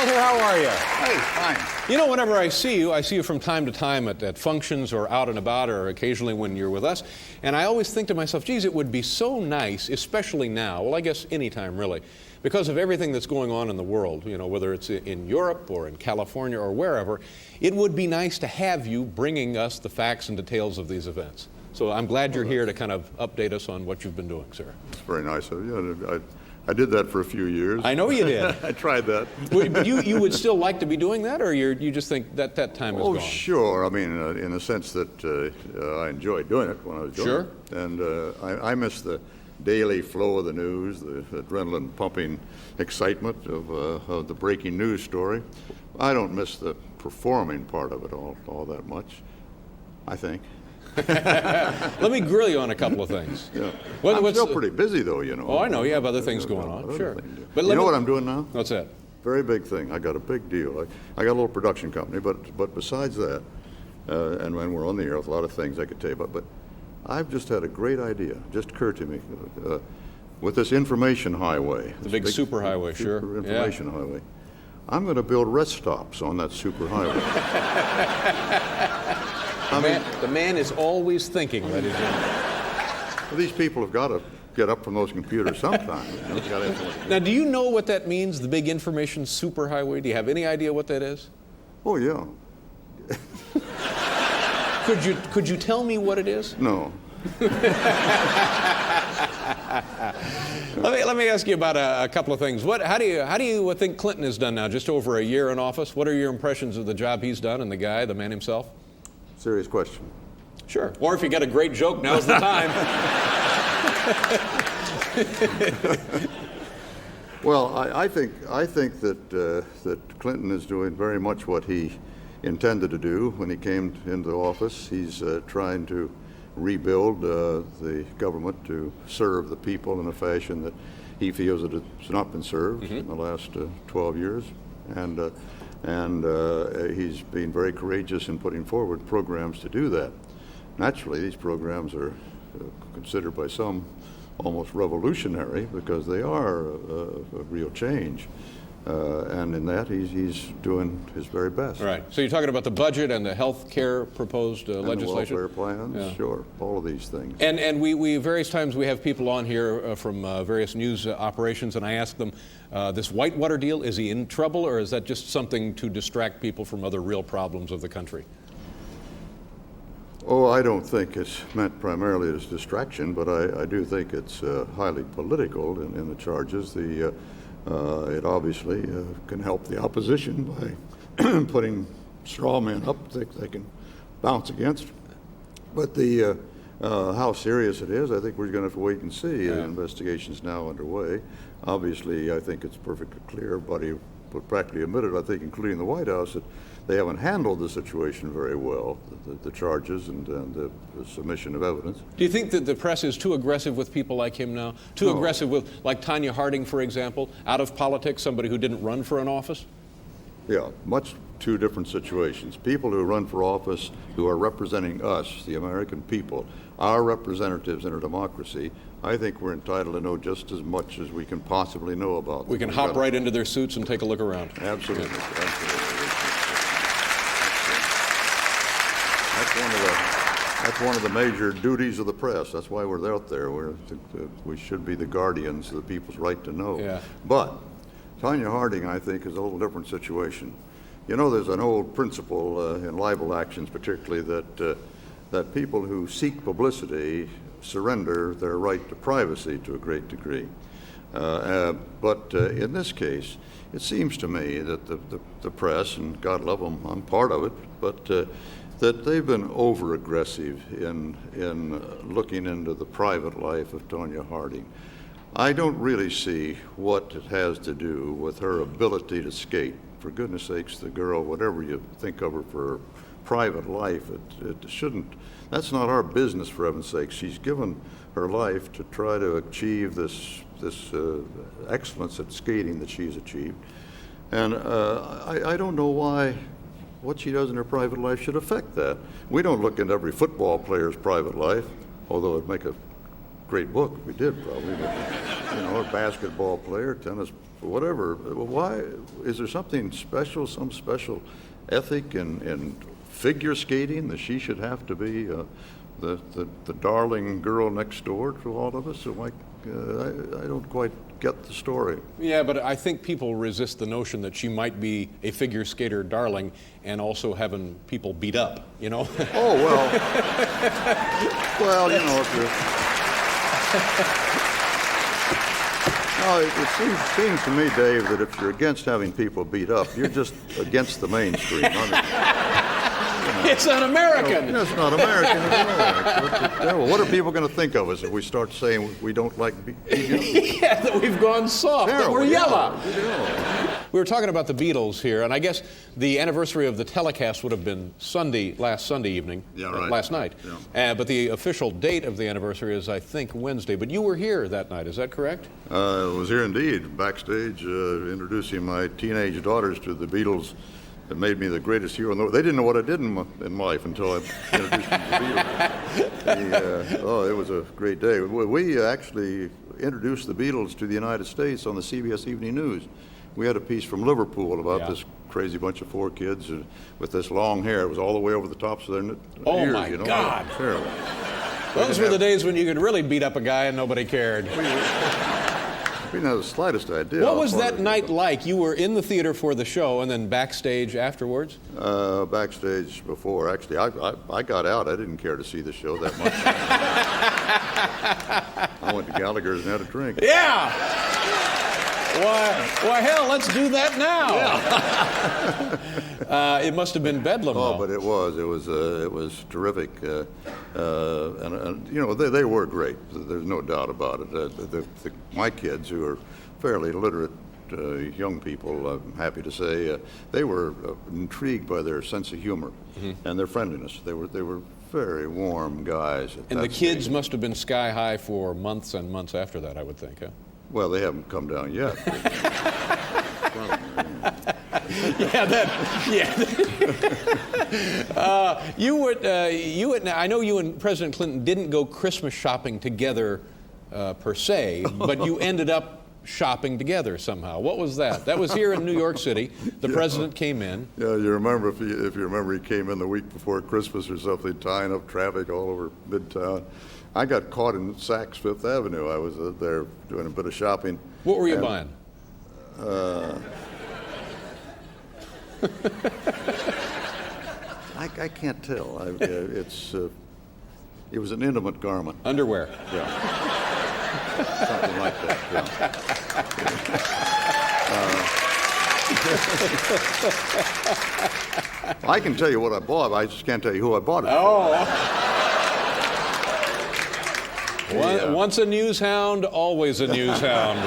Walter, how are you? Hey, fine. You know, whenever I see you from time to time at functions or out and about or occasionally when you're with us, and I always think to myself, geez, it would be so nice, especially now, well, I guess anytime really, because of everything that's going on in the world, you know, whether it's in Europe or in California or wherever, it would be nice to have you bringing us the facts and details of these events. So I'm glad you're here to kind of update us on what you've been doing, sir. It's very nice of you. I did that for a few years. I know you did. I tried that. But you would still like to be doing that, or you just think that time is gone? Oh, sure. I mean, in the sense that I enjoyed doing it when I was doing Sure. it. And I miss the daily flow of the news, the adrenaline-pumping excitement of the breaking news story. I don't miss the performing part of it all that much, I think. Let me grill you on a couple of things. Yeah. I'm still pretty busy, though, you know. Oh, I know. You have other things going on. Sure. But you know what I'm doing now? What's that? Very big thing. I got a big deal. I got a little production company, but besides that, and when we're on the air, with a lot of things I could tell you about, but I've just had a great idea, just occurred to me, with this information highway. The big superhighway, sure. Super information highway. I'm going to build rest stops on that superhighway. The man is always thinking, ladies and gentlemen. Well, these people have got to get up from those computers sometime. You know, now, do you know what that means, the big information superhighway? Do you have any idea what that is? Oh, yeah. Could you tell me what it is? No. Let me ask you about a couple of things. How do you think Clinton has done now, just over a year in office? What are your impressions of the job he's done and the man himself? Serious question. Sure. Or if you got a great joke, now's the time. Well, I think that Clinton is doing very much what he intended to do when he came into office. He's trying to rebuild the government to serve the people in a fashion that he feels that it's not been served in the last 12 years. And he's been very courageous in putting forward programs to do that. Naturally, these programs are considered by some almost revolutionary because they are a real change. And in that, he's doing his very best. Right. So you're talking about the budget and the health care proposed legislation? The welfare plans, yeah. Sure, all of these things. And we various times we have people on here from various news operations, and I ask them, this Whitewater deal, is he in trouble, or is that just something to distract people from other real problems of the country? Oh, I don't think it's meant primarily as distraction, but I do think it's highly political in the charges. It obviously can help the opposition by putting straw men up that they can bounce against. But how serious it is, I think we're going to have to wait and see. Yeah. The investigation's now underway. Obviously, I think it's perfectly clear, everybody would practically admit it, I think, including the White House, that they haven't handled the situation very well, the charges and the submission of evidence. Do you think that the press is too aggressive with people like him now? Too aggressive with, like Tanya Harding, for example, out of politics, somebody who didn't run for an office? Yeah, much two different situations. People who run for office who are representing us, the American people, our representatives in a democracy, I think we're entitled to know just as much as we can possibly know about them. We can hop right into their suits and take a look around. Absolutely. Yeah. Absolutely. That's one of the major duties of the press. That's why we're out there. We should be the guardians of the people's right to know. Yeah. But Tanya Harding, I think, is a little different situation. You know, there's an old principle in libel actions, particularly, that people who seek publicity surrender their right to privacy to a great degree. But in this case, it seems to me that the press, and God love them, I'm part of it, but that they've been over-aggressive in looking into the private life of Tanya Harding. I don't really see what it has to do with her ability to skate. For goodness sakes, the girl, whatever you think of her for her private life, it shouldn't, that's not our business, for heaven's sake. She's given her life to try to achieve this excellence at skating that she's achieved. And I don't know why what she does in her private life should affect that. We don't look into every football player's private life, although it'd make a great book if we did, probably. But, you know, a basketball player, tennis whatever. Why is there something special, some special ethic in figure skating that she should have to be the darling girl next door to all of us? So like, I don't quite get the story. Yeah, but I think people resist the notion that she might be a figure skater darling and also having people beat up, you know? Oh, well. Well, you know, if you're... No, it seems to me, Dave, that if you're against having people beat up, you're just against the mainstream. It's un-American. You know, it's not American at all. Well, what are people going to think of us if we start saying we don't like beating up? Yeah, that we've gone soft, that we're yellow. Yeah. We were talking about the Beatles here, and I guess the anniversary of the telecast would have been last Sunday evening, last night. Yeah. But the official date of the anniversary is, I think, Wednesday. But you were here that night, is that correct? I was here indeed, backstage, introducing my teenage daughters to the Beatles. It made me the greatest hero in the world. They didn't know what I did in life until I introduced them to the Beatles. It was a great day. We actually introduced the Beatles to the United States on the CBS Evening News. We had a piece from Liverpool about this crazy bunch of 4 kids with this long hair. It was all the way over the tops of their ears. Oh, my God. Terrible. Those were the days when you could really beat up a guy and nobody cared. We didn't have the slightest idea. What was that night like? You were in the theater for the show and then backstage afterwards? Backstage before. Actually, I got out. I didn't care to see the show that much. I went to Gallagher's and had a drink. Yeah! Why, hell, let's do that now. Yeah. It must have been bedlam. Oh, though. but it was terrific, and you know they were great. There's no doubt about it. My kids, who are fairly literate young people, I'm happy to say, they were intrigued by their sense of humor and their friendliness. They were very warm guys. And the kids must have been sky high for months and months after that, I would think, huh? Well, they haven't come down yet. I know you and President Clinton didn't go Christmas shopping together per se, but you ended up shopping together somehow. What was that? That was here in New York City. The president came in. Yeah, you remember, if you remember, he came in the week before Christmas or something, tying up traffic all over Midtown. I got caught in Saks Fifth Avenue. I was there doing a bit of shopping. What were you buying? I can't tell. It was an intimate garment. Underwear. Yeah. Something like that. Yeah. I can tell you what I bought. I just can't tell you who I bought it for. Oh. Once a news hound, always a news hound.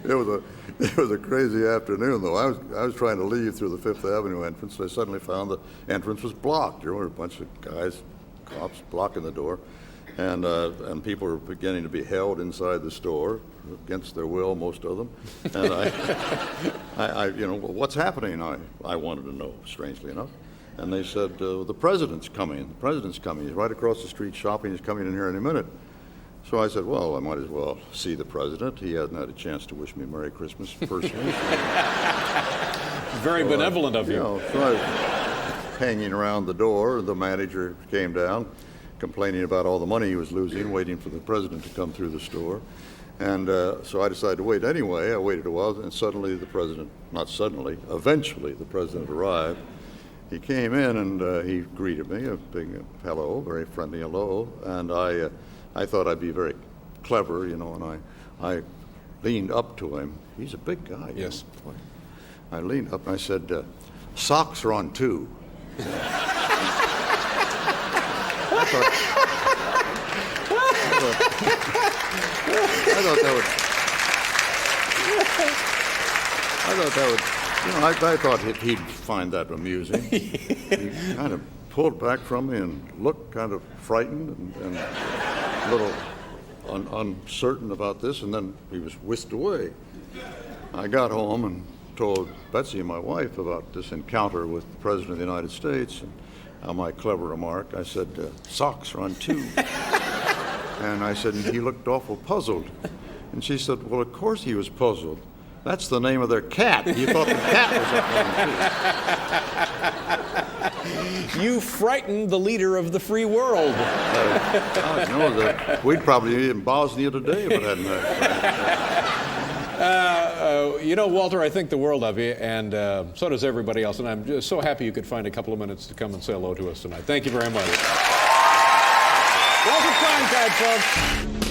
It was a crazy afternoon, though. I was trying to leave through the Fifth Avenue entrance. I suddenly found the entrance was blocked. There were a bunch of guys, cops, blocking the door, and people were beginning to be held inside the store against their will, most of them. And I you know, what's happening? I wanted to know, strangely enough. And they said, the president's coming. The president's coming. He's right across the street shopping. He's coming in here any minute. So I said, well, I might as well see the president. He hasn't had a chance to wish me Merry Christmas personally. Very benevolent of you. So I was hanging around the door. The manager came down, complaining about all the money he was losing, waiting for the president to come through the store. And so I decided to wait anyway. I waited a while, and suddenly the president, not suddenly, eventually the president arrived. He came in and he greeted me, a big hello, very friendly hello, and I thought I'd be very clever, you know, and I leaned up to him. He's a big guy. Yes. You know? I leaned up and I said, socks are on 2. I thought he'd find that amusing. He kind of pulled back from me and looked kind of frightened and a little uncertain about this, and then he was whisked away. I got home and told Betsy, my wife, about this encounter with the President of the United States, and my clever remark. I said, socks are on 2. And I said, and he looked awful puzzled. And she said, well, of course he was puzzled. That's the name of their cat. You thought the cat was up on the tree. You frightened the leader of the free world. We'd probably be in Bosnia today if it hadn't happened. You know, Walter, I think the world of you, and so does everybody else. And I'm just so happy you could find a couple of minutes to come and say hello to us tonight. Thank you very much. Walter Cronkite, folks.